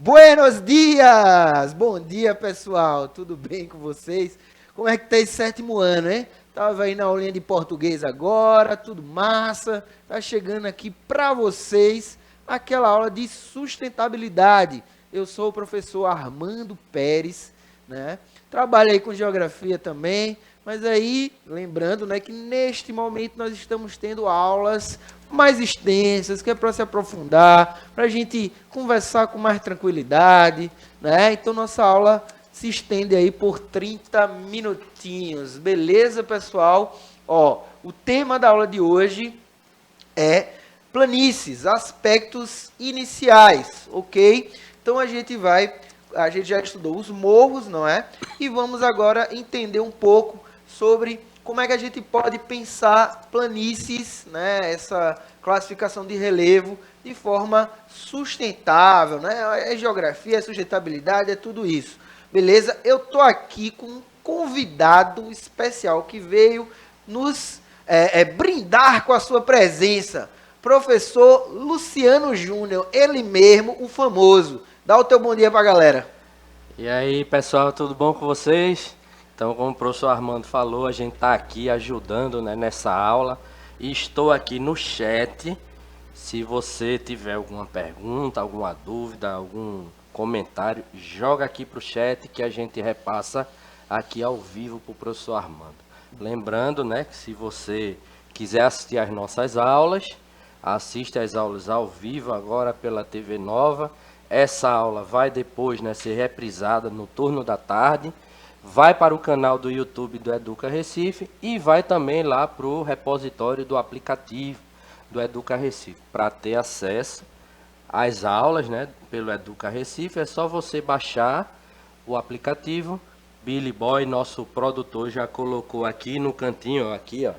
Buenos dias! Bom dia, pessoal. Tudo bem com vocês? Como é que tá esse sétimo ano, hein? Tava aí na aulinha de português agora, tudo massa. Tá chegando aqui para vocês aquela aula de sustentabilidade. Eu sou o professor Armando Pérez, né? Trabalho aí com geografia também, mas aí, lembrando, né, que neste momento nós estamos tendo aulas mais extensas, que é para se aprofundar, para a gente conversar com mais tranquilidade, né? Então nossa aula se estende aí por 30 minutinhos, beleza, pessoal? Ó, o tema da aula de hoje é planícies, aspectos iniciais, ok? Então a gente já estudou os morros, não é? E vamos agora entender um pouco sobre como é que a gente pode pensar planícies, né? Essa classificação de relevo de forma sustentável, né? É geografia, é sustentabilidade, é tudo isso. Beleza? Eu tô aqui com um convidado especial que veio nos brindar com a sua presença. Professor Luciano Júnior, ele mesmo, o famoso. Dá o teu bom dia pra galera. E aí, pessoal, tudo bom com vocês? Então, como o professor Armando falou, a gente está aqui ajudando, né, nessa aula. E estou aqui no chat. Se você tiver alguma pergunta, alguma dúvida, algum comentário, joga aqui para o chat que a gente repassa aqui ao vivo para o professor Armando. Lembrando, né, que se você quiser assistir às nossas aulas, assiste às aulas ao vivo agora pela TV Nova. Essa aula vai depois, né, ser reprisada no turno da tarde, vai para o canal do YouTube do Educa Recife e vai também lá para o repositório do aplicativo do Educa Recife. Para ter acesso às aulas, né, pelo Educa Recife, é só você baixar o aplicativo. Billy Boy, nosso produtor, já colocou aqui no cantinho, aqui, ó,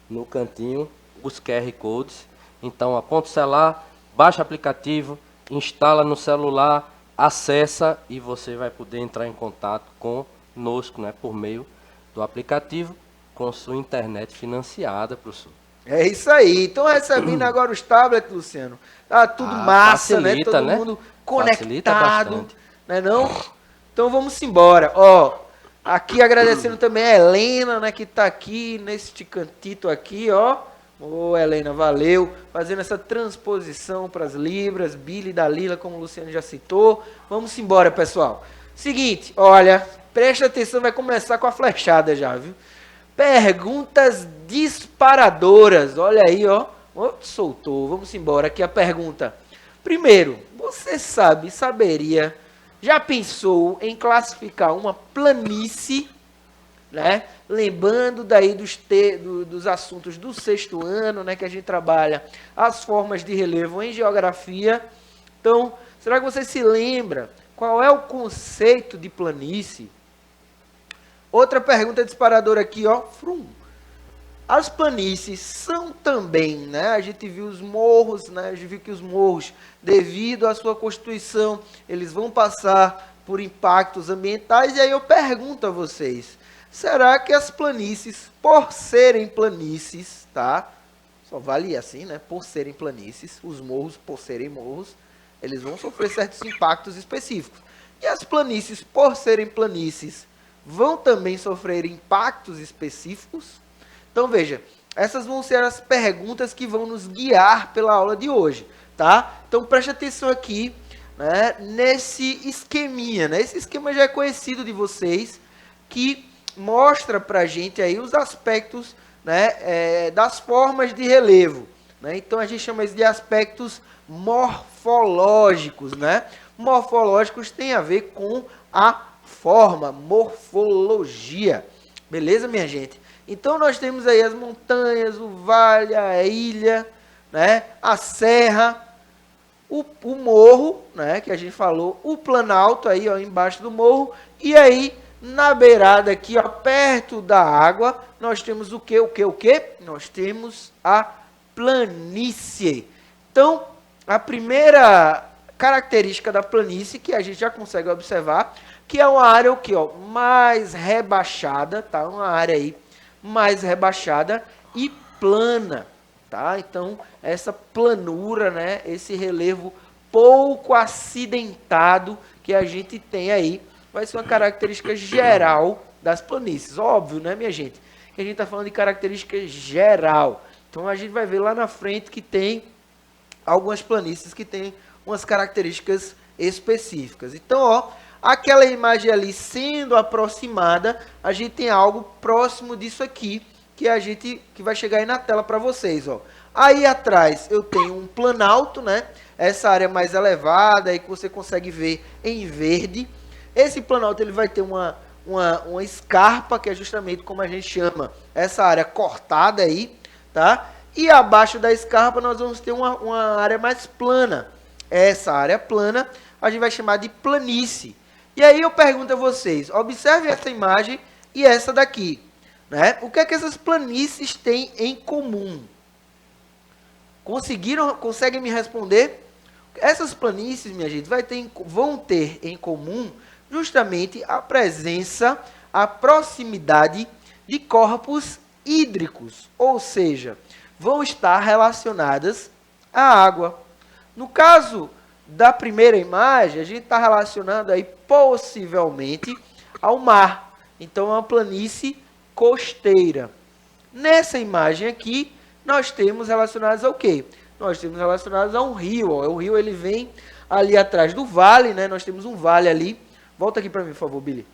no cantinho, os QR Codes. Então, aponta o celular, baixa o aplicativo, instala no celular, acessa e você vai poder entrar em contato conosco, né, por meio do aplicativo, com sua internet financiada, professor. É isso aí. Então, recebendo agora os tablets, Luciano. Tá tudo massa, né? Facilita, Todo né? mundo Facilita conectado, bastante. né não? Então, vamos embora. Ó, aqui agradecendo também a Helena, né, que tá aqui neste cantito aqui, ó. Ô, Helena, valeu. Fazendo essa transposição para as libras, Billy da Lila, como o Luciano já citou. Vamos embora, pessoal. Seguinte, olha, presta atenção, vai começar com a flechada já, viu? Perguntas disparadoras. Olha aí, ó. Soltou. Vamos embora. Aqui a pergunta. Primeiro, você saberia, já pensou em classificar uma planície, né? Lembrando daí dos assuntos do sexto ano, né? Que a gente trabalha as formas de relevo em geografia. Então, será que você se lembra qual é o conceito de planície? Outra pergunta disparadora aqui, ó. As planícies são também, né? A gente viu os morros, né? A gente viu que os morros, devido à sua constituição, eles vão passar por impactos ambientais. E aí eu pergunto a vocês, será que as planícies, por serem planícies, tá? Só vale assim, né? Por serem planícies, os morros, por serem morros, eles vão sofrer certos impactos específicos. E as planícies, por serem planícies, vão também sofrer impactos específicos? Então, veja, essas vão ser as perguntas que vão nos guiar pela aula de hoje, tá? Então, preste atenção aqui, né, nesse esqueminha, né? Esse esquema já é conhecido de vocês, que mostra pra gente aí os aspectos, né, das formas de relevo, né? Então, a gente chama isso de aspectos morfológicos, né? Morfológicos tem a ver com a forma, morfologia. Beleza, minha gente? Então, nós temos aí as montanhas, o vale, a ilha, né? A serra, o morro, né? Que a gente falou, o planalto aí, ó, embaixo do morro. E aí, na beirada aqui, ó, perto da água, nós temos o quê? O quê? Nós temos a planície. Então, a primeira característica da planície, que a gente já consegue observar, que é uma área o quê, ó, mais rebaixada, tá? Uma área aí mais rebaixada e plana, tá? Então, essa planura, né, esse relevo pouco acidentado que a gente tem aí. Vai ser uma característica geral das planícies. Óbvio, né, minha gente? Que a gente está falando de característica geral. Então, a gente vai ver lá na frente que tem algumas planícies que têm umas características específicas. Então, ó, aquela imagem ali sendo aproximada, a gente tem algo próximo disso aqui, que vai chegar aí na tela para vocês, ó. Aí atrás eu tenho um planalto, né? Essa área mais elevada aí que você consegue ver em verde. Esse planalto ele vai ter uma escarpa, que é justamente como a gente chama essa área cortada aí, tá? E abaixo da escarpa nós vamos ter uma área mais plana. Essa área plana a gente vai chamar de planície. E aí eu pergunto a vocês, observe essa imagem e essa daqui, né? O que é que essas planícies têm em comum? Conseguem me responder? Essas planícies, minha gente, vão ter em comum justamente a presença, a proximidade de corpos hídricos, ou seja, vão estar relacionadas à água. No caso da primeira imagem, a gente está relacionando aí possivelmente ao mar. Então, é uma planície costeira. Nessa imagem aqui, nós temos relacionados ao quê? Nós temos relacionados a um rio. Ó. O rio ele vem ali atrás do vale, né? Nós temos um vale ali. Volta aqui para mim, por favor, Billy.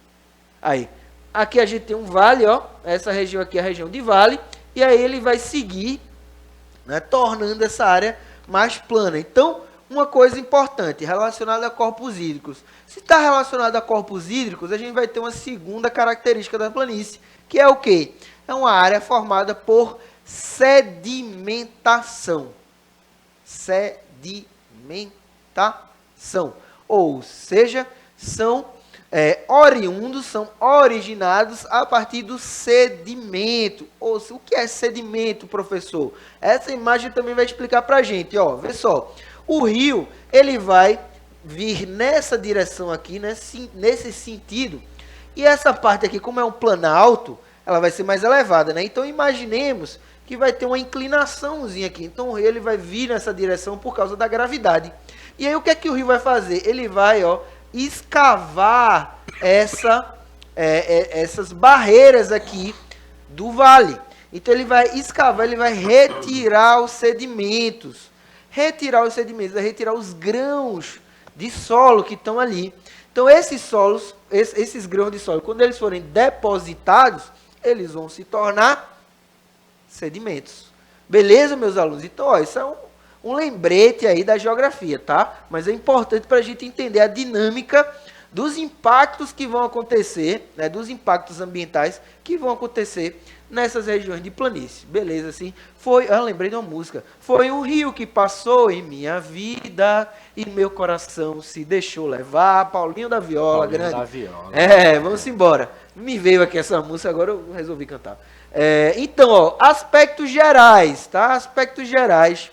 Aí. Aqui a gente tem um vale, ó. Essa região aqui é a região de vale. E aí ele vai seguir, né, tornando essa área mais plana. Então, uma coisa importante, relacionada a corpos hídricos. Se está relacionado a corpos hídricos, a gente vai ter uma segunda característica da planície, que é o quê? É uma área formada por sedimentação. Sedimentação. Ou seja, são são originados a partir do sedimento. Ou seja, o que é sedimento, professor? Essa imagem também vai explicar para a gente. Ó, vê só. O rio, ele vai vir nessa direção aqui, nesse sentido. E essa parte aqui, como é um planalto, ela vai ser mais elevada, né? Então, imaginemos que vai ter uma inclinaçãozinha aqui. Então, o rio ele vai vir nessa direção por causa da gravidade. E aí, o que é que o rio vai fazer? Ele vai, ó, escavar essas barreiras aqui do vale. Então, ele vai escavar, ele vai retirar os sedimentos. Retirar os grãos de solo que estão ali. Então, esses grãos de solo, quando eles forem depositados, eles vão se tornar sedimentos. Beleza, meus alunos? Então, ó, isso é um lembrete aí da geografia, tá? Mas é importante para a gente entender a dinâmica dos impactos que vão acontecer, né, dos impactos ambientais que vão acontecer nessas regiões de planície. Beleza, assim? Eu lembrei de uma música. Foi um rio que passou em minha vida e meu coração se deixou levar. Paulinho da Viola, Paulinho grande. da Viola. Vamos embora. Me veio aqui essa música, agora eu resolvi cantar. Então, ó, aspectos gerais, tá? Aspectos gerais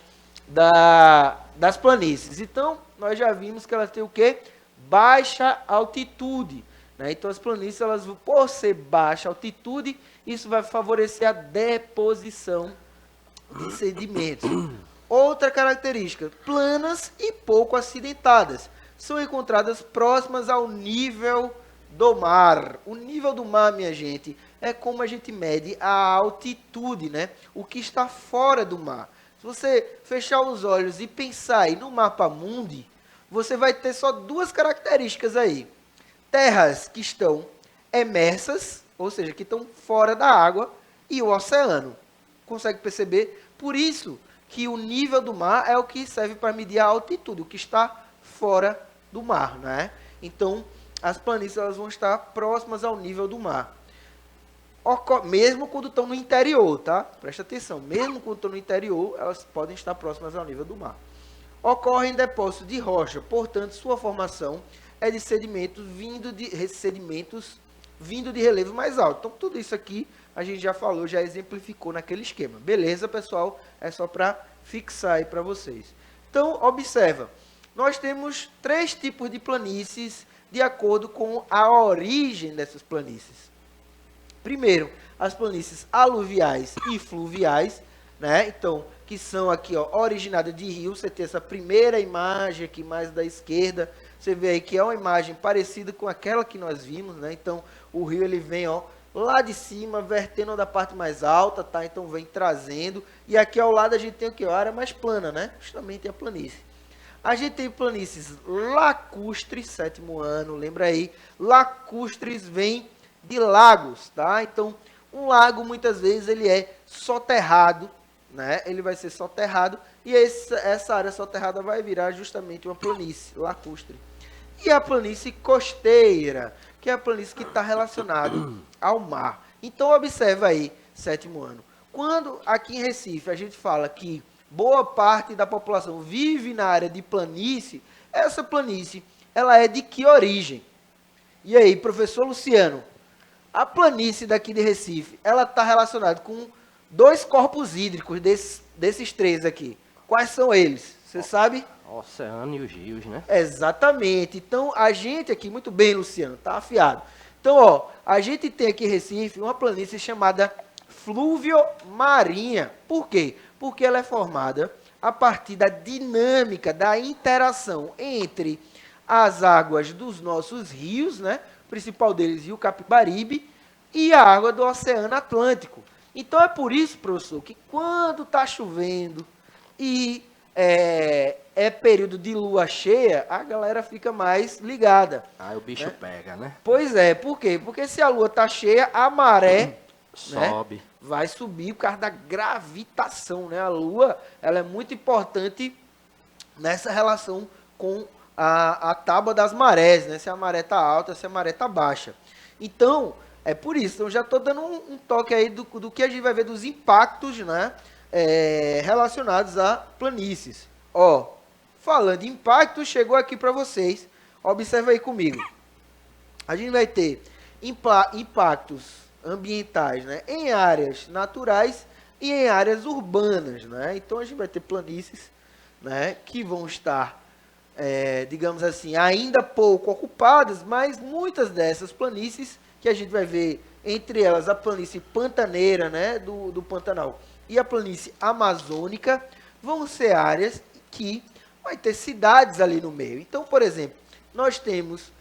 das planícies. Então, nós já vimos que elas têm o quê? Baixa altitude. Né? Então, as planícies, elas, por ser baixa altitude, isso vai favorecer a deposição de sedimentos. Outra característica, planas e pouco acidentadas. São encontradas próximas ao nível do mar. O nível do mar, minha gente, é como a gente mede a altitude, né? O que está fora do mar. Se você fechar os olhos e pensar aí no mapa mundi, você vai ter só duas características aí. Terras que estão emersas, ou seja, que estão fora da água, e o oceano. Consegue perceber? Por isso que o nível do mar é o que serve para medir a altitude, o que está fora do mar, né? Então, as planícies elas vão estar próximas ao nível do mar. Mesmo quando estão no interior, tá? Presta atenção, mesmo quando estão no interior, elas podem estar próximas ao nível do mar. Ocorre em depósitos de rocha, portanto, sua formação é de sedimentos vindo de relevo mais alto. Então, tudo isso aqui a gente já falou, já exemplificou naquele esquema. Beleza, pessoal? É só para fixar aí para vocês. Então, observa. Nós temos 3 tipos de planícies de acordo com a origem dessas planícies. Primeiro, as planícies aluviais e fluviais. né? Então, que são aqui, ó, originadas de rio. Você tem essa primeira imagem aqui mais da esquerda. Você vê aí que é uma imagem parecida com aquela que nós vimos, né? Então, o rio ele vem, ó, lá de cima, vertendo da parte mais alta, tá? Então, vem trazendo. E aqui ao lado a gente tem aqui, ó, a área mais plana, né? Justamente a planície. A gente tem planícies lacustres, 7º ano, lembra aí? Lacustres vem de lagos, tá? Então, um lago, muitas vezes, ele é soterrado, né? Ele vai ser soterrado, e essa área soterrada vai virar justamente uma planície lacustre. E a planície costeira, que é a planície que está relacionada ao mar. Então, observa aí, 7º ano. Quando aqui em Recife a gente fala que boa parte da população vive na área de planície, essa planície, ela é de que origem? E aí, professor Luciano, a planície daqui de Recife, ela está relacionada com 2 corpos hídricos desses 3 aqui. Quais são eles? Você sabe? O oceano e os rios, né? Exatamente. Então, a gente aqui, muito bem, Luciano, tá afiado. Então, ó, a gente tem aqui em Recife uma planície chamada fluvio-marinha. Por quê? Porque ela é formada a partir da dinâmica, da interação entre as águas dos nossos rios, né? O principal deles, Rio Capibaribe, e a água do Oceano Atlântico. Então, é por isso, professor, que quando está chovendo e é período de lua cheia, a galera fica mais ligada. Aí o bicho pega, né? Pois é, por quê? Porque se a lua está cheia, a maré Sobe. vai subir por causa da gravitação, né? A lua, ela é muito importante nessa relação com a tábua das marés, né? Se a maré está alta, se a maré está baixa. Então, é por isso. Então, já estou dando um toque aí do que a gente vai ver dos impactos, né? Relacionados a planícies. Ó, falando de impactos, chegou aqui para vocês. Observa aí comigo. A gente vai ter impactos ambientais, né, em áreas naturais e em áreas urbanas, né? Então a gente vai ter planícies, né, que vão estar, digamos assim, ainda pouco ocupadas, mas muitas dessas planícies que a gente vai ver, entre elas a planície pantaneira, né, do Pantanal, e a planície amazônica, vão ser áreas que vai ter cidades ali no meio. Então, por exemplo, nós temos,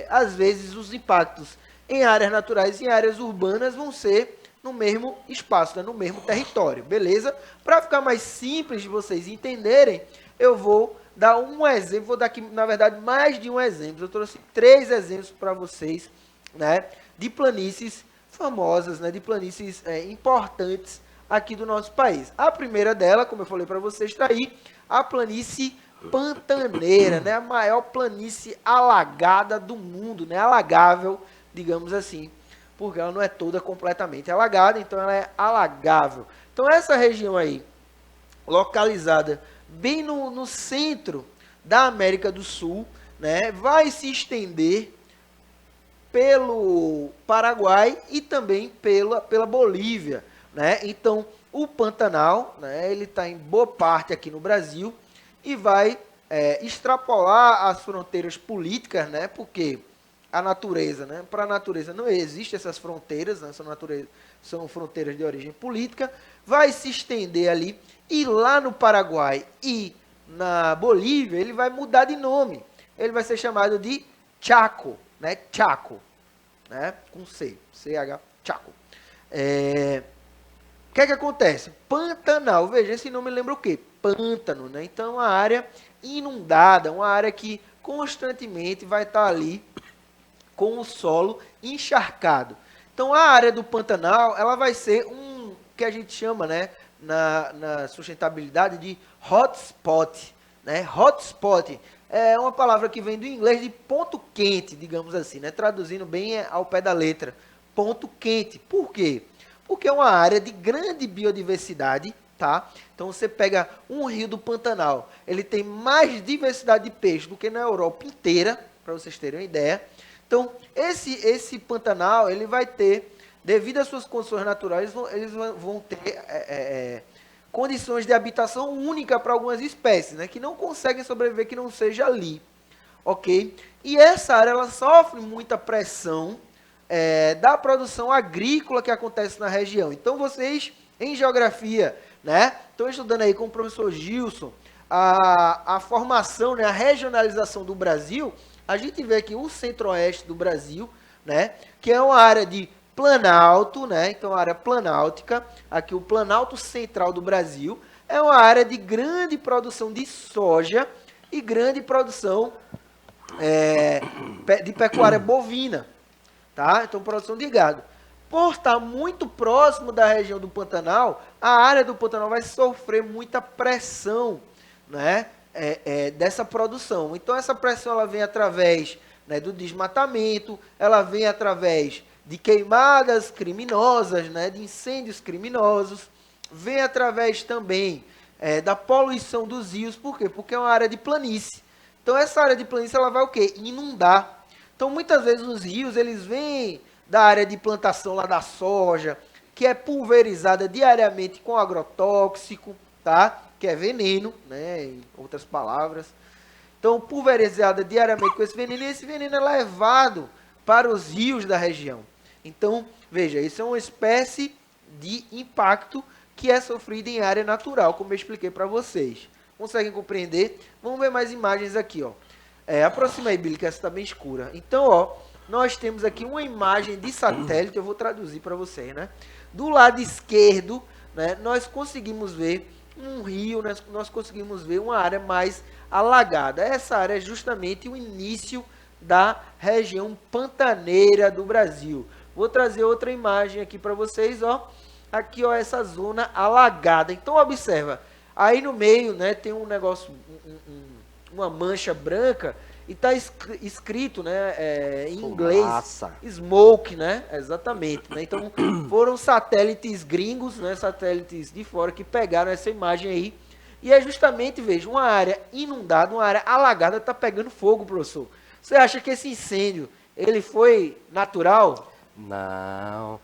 às vezes, os impactos em áreas naturais e em áreas urbanas vão ser no mesmo espaço, né, no mesmo território, beleza? Para ficar mais simples de vocês entenderem, eu vou dar um exemplo, vou dar aqui, na verdade, mais de um exemplo. Eu trouxe 3 exemplos para vocês, né, de planícies famosas, né, de planícies importantes aqui do nosso país. A primeira dela, como eu falei para vocês, está aí, a planície pantaneira, né, a maior planície alagada do mundo, né, alagável, digamos assim, porque ela não é toda completamente alagada, então ela é alagável. Então essa região aí, localizada bem no centro da América do Sul, né, vai se estender pelo Paraguai e também pela Bolívia, né? Então o Pantanal, né, ele está em boa parte aqui no Brasil e vai extrapolar as fronteiras políticas, né? Porque a natureza, né? Para a natureza não existem essas fronteiras, né? São fronteiras de origem política, vai se estender ali, e lá no Paraguai e na Bolívia, ele vai mudar de nome. Ele vai ser chamado de Chaco, né? Chaco, né? Com C, CH, Chaco. O que é que acontece? Pantanal, veja, esse nome lembra o quê? Pântano, né? Então, uma área inundada, uma área que constantemente vai estar ali com o solo encharcado. Então, a área do Pantanal, ela vai ser um que a gente chama, né, na sustentabilidade, de hotspot, né? Hotspot é uma palavra que vem do inglês de ponto quente, digamos assim, né? Traduzindo bem ao pé da letra, ponto quente. Por quê? Porque é uma área de grande biodiversidade, tá? Então você pega um rio do Pantanal, ele tem mais diversidade de peixe do que na Europa inteira, para vocês terem uma ideia. Então, esse Pantanal, ele vai ter, devido às suas condições naturais, eles vão ter condições de habitação única para algumas espécies, né, que não conseguem sobreviver que não seja ali, ok? E essa área, ela sofre muita pressão da produção agrícola que acontece na região. Então, vocês em geografia, né? Estou estudando aí com o professor Gilson a formação, né, a regionalização do Brasil. A gente vê aqui o centro-oeste do Brasil, né, que é uma área de planalto, né? Então, a área planáltica, aqui o Planalto Central do Brasil, é uma área de grande produção de soja e grande produção de pecuária bovina, tá? Então, produção de gado. Por estar muito próximo da região do Pantanal, a área do Pantanal vai sofrer muita pressão, né, dessa produção. Então, essa pressão ela vem através, né, do desmatamento, ela vem através de queimadas criminosas, né, de incêndios criminosos, vem através também da poluição dos rios. Por quê? Porque é uma área de planície. Então, essa área de planície ela vai o quê? Inundar. Então, muitas vezes os rios eles vêm da área de plantação lá da soja, que é pulverizada diariamente com agrotóxico, tá? Que é veneno, né? Em outras palavras. Então, pulverizada diariamente com esse veneno, e esse veneno é levado para os rios da região. Então, veja, isso é uma espécie de impacto que é sofrido em área natural, como eu expliquei para vocês. Conseguem compreender? Vamos ver mais imagens aqui, ó. Aproxima aí, Billy, que essa está bem escura. Então, ó, nós temos aqui uma imagem de satélite, eu vou traduzir para vocês, né? Do lado esquerdo, né, nós conseguimos ver um rio, né, nós conseguimos ver uma área mais alagada. Essa área é justamente o início da região pantaneira do Brasil. Vou trazer outra imagem aqui para vocês, ó. Aqui, ó, essa zona alagada. Então, observa, aí no meio, né, tem um negócio, uma mancha branca, e está escrito, né, em inglês, smoke, né, exatamente, né? Então, foram satélites gringos, né, satélites de fora, que pegaram essa imagem aí, e é justamente, veja, uma área inundada, uma área alagada, está pegando fogo, professor. Você acha que esse incêndio, ele foi natural? Não,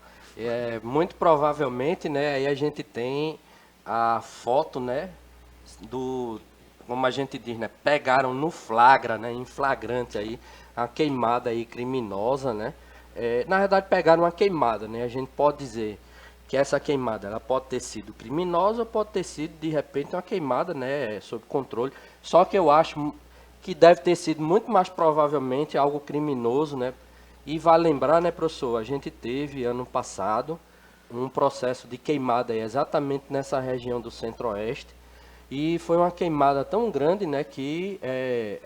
muito provavelmente, né, aí a gente tem a foto, né, como a gente diz, né, pegaram no flagra, né, em flagrante aí, a queimada aí criminosa, né, na verdade pegaram uma queimada, né, a gente pode dizer que essa queimada, ela pode ter sido criminosa ou pode ter sido, de repente, uma queimada, né, sob controle, só que eu acho que deve ter sido muito mais provavelmente algo criminoso, né, e vale lembrar, né, professor, a gente teve ano passado um processo de queimada aí, exatamente nessa região do centro-oeste, e foi uma queimada tão grande, né, que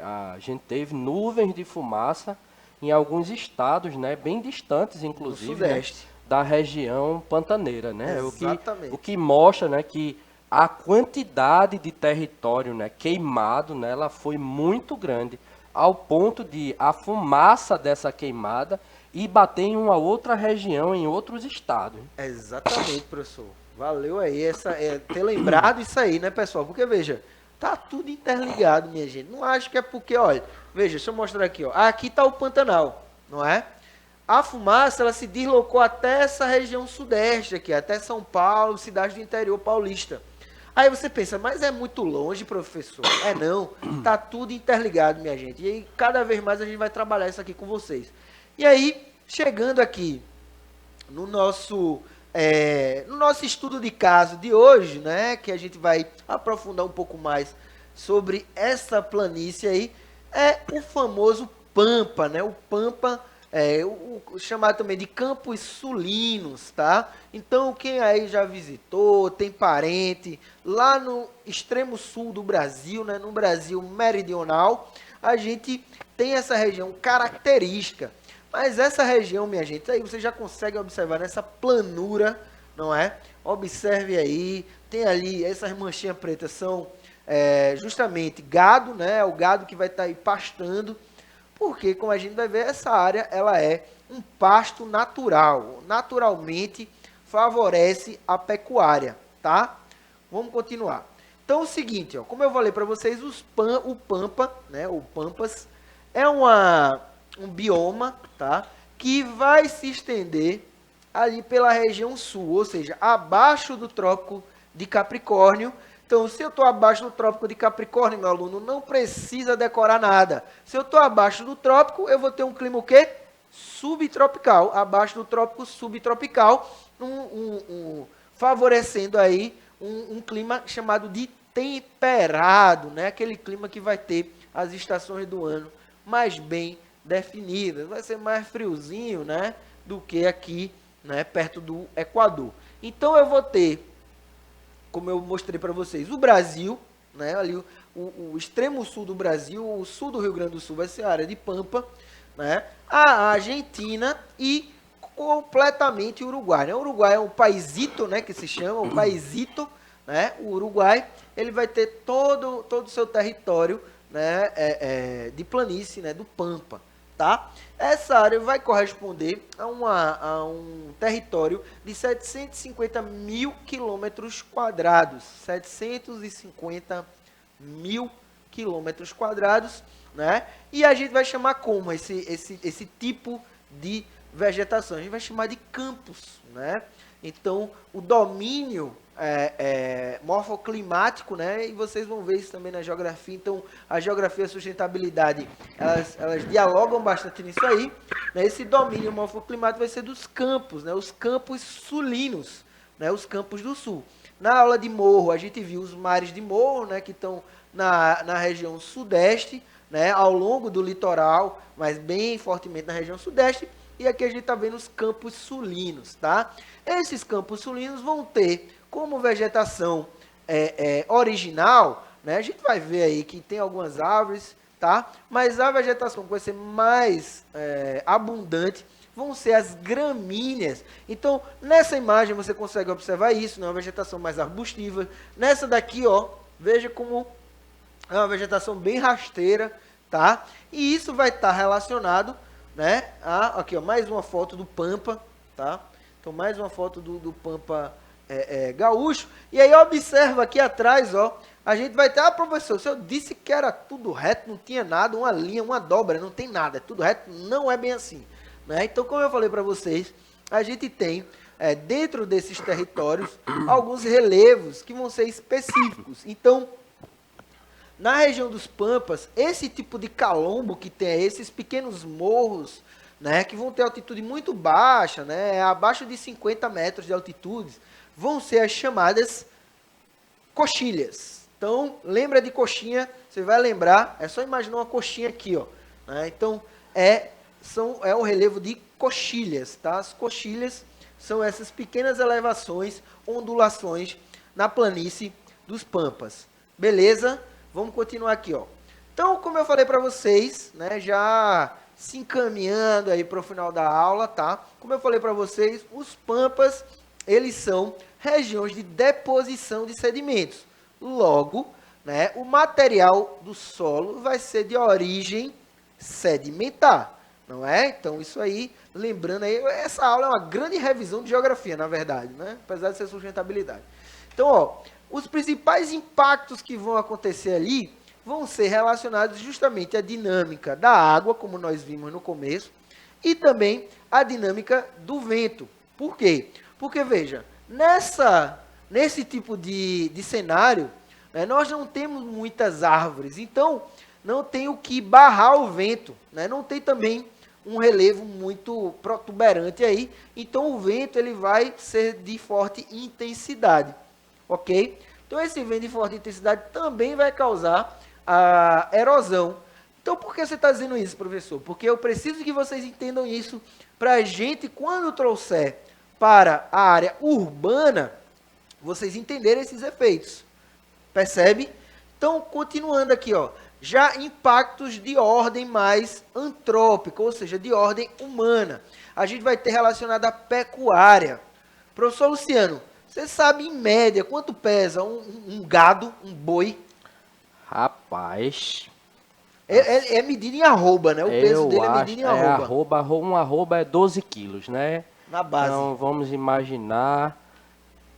a gente teve nuvens de fumaça em alguns estados, né, bem distantes, inclusive, né, da região pantaneira, né? O que mostra, né, que a quantidade de território, né, queimado, né, ela foi muito grande, ao ponto de a fumaça dessa queimada ir bater em uma outra região, em outros estados. Exatamente, professor. Valeu aí ter lembrado isso aí, né, pessoal? Porque, veja, tá tudo interligado, minha gente. Não acho que é porque, olha, veja, deixa eu mostrar aqui, ó. Aqui tá o Pantanal, não é? A fumaça, ela se deslocou até essa região sudeste aqui, até São Paulo, cidade do interior paulista. Aí você pensa, mas é muito longe, professor? Não, tá tudo interligado, minha gente. E aí, cada vez mais a gente vai trabalhar isso aqui com vocês. E aí, chegando aqui no nosso estudo de caso de hoje, né, que a gente vai aprofundar um pouco mais sobre essa planície aí, é o famoso Pampa, né? O Pampa, o chamado também de Campos Sulinos, tá? Então, quem aí já visitou, tem parente, lá no extremo sul do Brasil, né, no Brasil meridional, a gente tem essa região característica. Mas essa região, minha gente, aí você já consegue observar nessa planura, não é? Observe aí, tem ali, essas manchinhas pretas são justamente gado, né? O gado que vai estar aí pastando, porque, como a gente vai ver, essa área, ela é um pasto natural, naturalmente favorece a pecuária, tá? Vamos continuar. Então, é o seguinte, ó, como eu falei para vocês, o Pampa, né? O Pampas é um bioma, tá, que vai se estender ali pela região sul, ou seja, abaixo do Trópico de Capricórnio. Então, se eu estou abaixo do Trópico de Capricórnio, meu aluno, não precisa decorar nada. Se eu estou abaixo do Trópico, eu vou ter um clima o quê? Subtropical. Abaixo do Trópico subtropical, favorecendo aí um clima chamado de temperado, né? Aquele clima que vai ter as estações do ano mais bem definidas. Vai ser mais friozinho, né? Do que aqui, né? Perto do Equador. Então eu vou ter, como eu mostrei para vocês, o Brasil, né? Ali o extremo sul do Brasil, o sul do Rio Grande do Sul vai ser a área de Pampa, né? A Argentina e completamente o Uruguai, né? O Uruguai é um paísito, né? Que se chama, um paísito, né? O Uruguai, ele vai ter todo o seu território, né? De planície, né? Do Pampa, tá? Essa área vai corresponder a um território de 750 mil quilômetros quadrados. 750 mil quilômetros quadrados, né? E a gente vai chamar como esse tipo de vegetação? A gente vai chamar de campos, né? Então, o domínio morfoclimático, né? E vocês vão ver isso também na geografia. Então, a geografia e a sustentabilidade, elas dialogam bastante nisso aí, né? Esse domínio morfoclimático vai ser dos campos, né? Os campos sulinos, né? Os campos do sul. Na aula de morro, a gente viu os mares de morro, né? Que estão na região sudeste, né? Ao longo do litoral, mas bem fortemente na região sudeste. E aqui a gente está vendo os campos sulinos, tá? Esses campos sulinos vão ter como vegetação original, né? A gente vai ver aí que tem algumas árvores, tá? Mas a vegetação que vai ser mais abundante vão ser as gramíneas. Então, nessa imagem você consegue observar isso, né? Uma vegetação mais arbustiva. Nessa daqui, ó, veja como é uma vegetação bem rasteira, tá? E isso vai estar relacionado, né? Aqui, ó, mais uma foto do Pampa, tá? Então, mais uma foto do Pampa gaúcho. E aí, observa aqui atrás, ó, a gente vai ter, professor, o senhor disse que era tudo reto, não tinha nada, uma linha, uma dobra, não tem nada, é tudo reto, não é bem assim, né? Então, como eu falei para vocês, a gente tem, dentro desses territórios, alguns relevos que vão ser específicos. Então, na região dos Pampas, esse tipo de calombo que tem, esses pequenos morros, né, que vão ter altitude muito baixa, né, abaixo de 50 metros de altitude, vão ser as chamadas coxilhas. Então, lembra de coxinha, você vai lembrar, é só imaginar uma coxinha aqui, ó, né? Então, é o relevo de coxilhas, tá? As coxilhas são essas pequenas elevações, ondulações na planície dos Pampas. Beleza? Vamos continuar aqui, ó. Então, como eu falei para vocês, né, já se encaminhando aí para o final da aula, tá? Como eu falei para vocês, os Pampas, eles são regiões de deposição de sedimentos. Logo, né, o material do solo vai ser de origem sedimentar, não é? Então, isso aí, lembrando aí, essa aula é uma grande revisão de geografia, na verdade, né? Apesar de ser sustentabilidade. Então, ó, os principais impactos que vão acontecer ali vão ser relacionados justamente à dinâmica da água, como nós vimos no começo, e também à dinâmica do vento. Por quê? Porque, veja, nesse tipo de cenário, né, nós não temos muitas árvores, então não tem o que barrar o vento, né, não tem também um relevo muito protuberante aí, então o vento ele vai ser de forte intensidade, ok? Então esse vento de forte intensidade também vai causar a erosão. Então por que você está dizendo isso, professor? Porque eu preciso que vocês entendam isso para a gente, quando trouxer para a área urbana, vocês entenderem esses efeitos. Percebe? Então, continuando aqui, ó, já impactos de ordem mais antrópica, ou seja, de ordem humana. A gente vai ter relacionado à pecuária. Professor Luciano, você sabe em média quanto pesa um gado, um boi? Rapaz, É medido em arroba, né? O peso dele é medido em arroba. Um arroba é 12 quilos, né? Na base. Então, vamos imaginar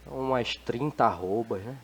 umas 30 arrobas, né?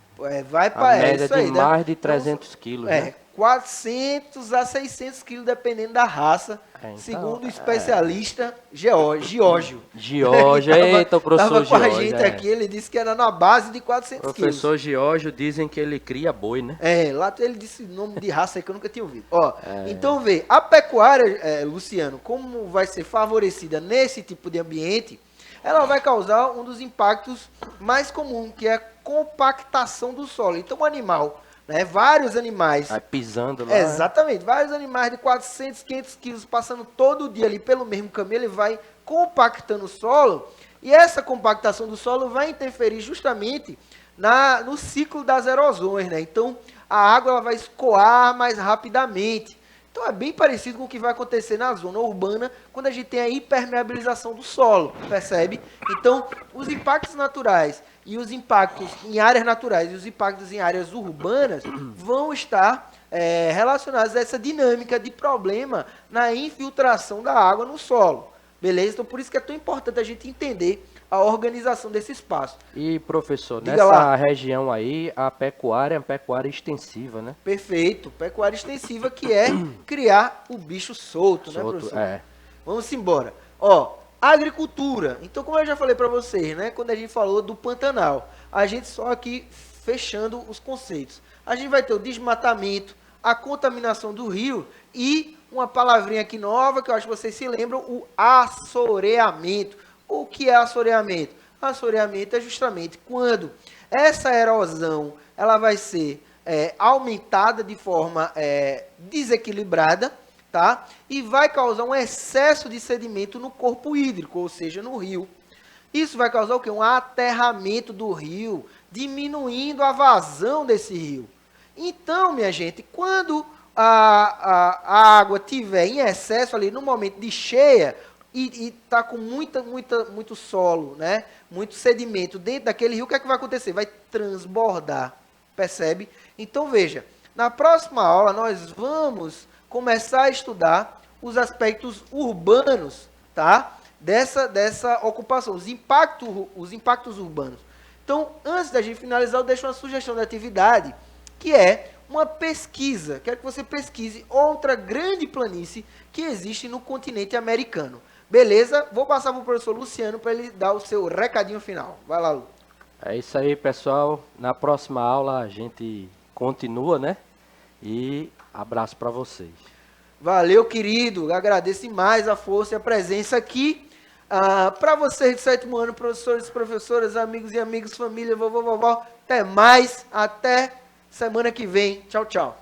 Vai A para média isso aí, de né? mais de 300 quilos, né? 400 a 600 quilos, dependendo da raça, Então, segundo o especialista Giorgio. Giorgio, eita, o professor Giorgio. Estava com a Giorgio, gente aqui, ele disse que era na base de 400 quilos. Professor Giorgio, dizem que ele cria boi, né? Lá ele disse nome de raça aí que eu nunca tinha ouvido. Ó, então vê, a pecuária, Luciano, como vai ser favorecida nesse tipo de ambiente, ela vai causar um dos impactos mais comuns, que é a compactação do solo. Então, o animal, né, vários animais... Vai pisando lá. Exatamente, vários animais de 400, 500 quilos passando todo dia ali pelo mesmo caminho, ele vai compactando o solo, e essa compactação do solo vai interferir justamente no ciclo das erosões, né? Então, a água ela vai escoar mais rapidamente. Então, é bem parecido com o que vai acontecer na zona urbana, quando a gente tem a impermeabilização do solo, percebe? Então, os impactos naturais e os impactos em áreas naturais e os impactos em áreas urbanas vão estar relacionados a essa dinâmica de problema na infiltração da água no solo. Beleza? Então, por isso que é tão importante a gente entender a organização desse espaço. E, professor, Diga nessa lá. região aí, a pecuária é uma pecuária extensiva, né? Perfeito. Pecuária extensiva, que é criar o bicho solto, né, professor? É. Vamos embora. Ó, agricultura. Então, como eu já falei para vocês, né, quando a gente falou do Pantanal, a gente só aqui fechando os conceitos. A gente vai ter o desmatamento, a contaminação do rio e uma palavrinha aqui nova, que eu acho que vocês se lembram, o assoreamento. O que é assoreamento? Assoreamento é justamente quando essa erosão ela vai ser aumentada de forma desequilibrada, tá? E vai causar um excesso de sedimento no corpo hídrico, ou seja, no rio. Isso vai causar o quê? Um aterramento do rio, diminuindo a vazão desse rio. Então, minha gente, quando a água tiver em excesso ali no momento de cheia e está com muito solo, né? Muito sedimento dentro daquele rio, o que é que vai acontecer? Vai transbordar, percebe? Então, veja, na próxima aula nós vamos começar a estudar os aspectos urbanos, tá? Dessa ocupação, os impactos urbanos. Então, antes da gente finalizar, eu deixo uma sugestão de atividade, que é uma pesquisa. Quero que você pesquise outra grande planície que existe no continente americano. Beleza? Vou passar para o professor Luciano para ele dar o seu recadinho final. Vai lá, Lu. É isso aí, pessoal. Na próxima aula a gente continua, né? E abraço para vocês. Valeu, querido. Agradeço demais a força e a presença aqui. Para vocês do 7º ano, professores, professoras, amigos e amigas, família, vovô, vovó. Até mais. Até semana que vem. Tchau, tchau.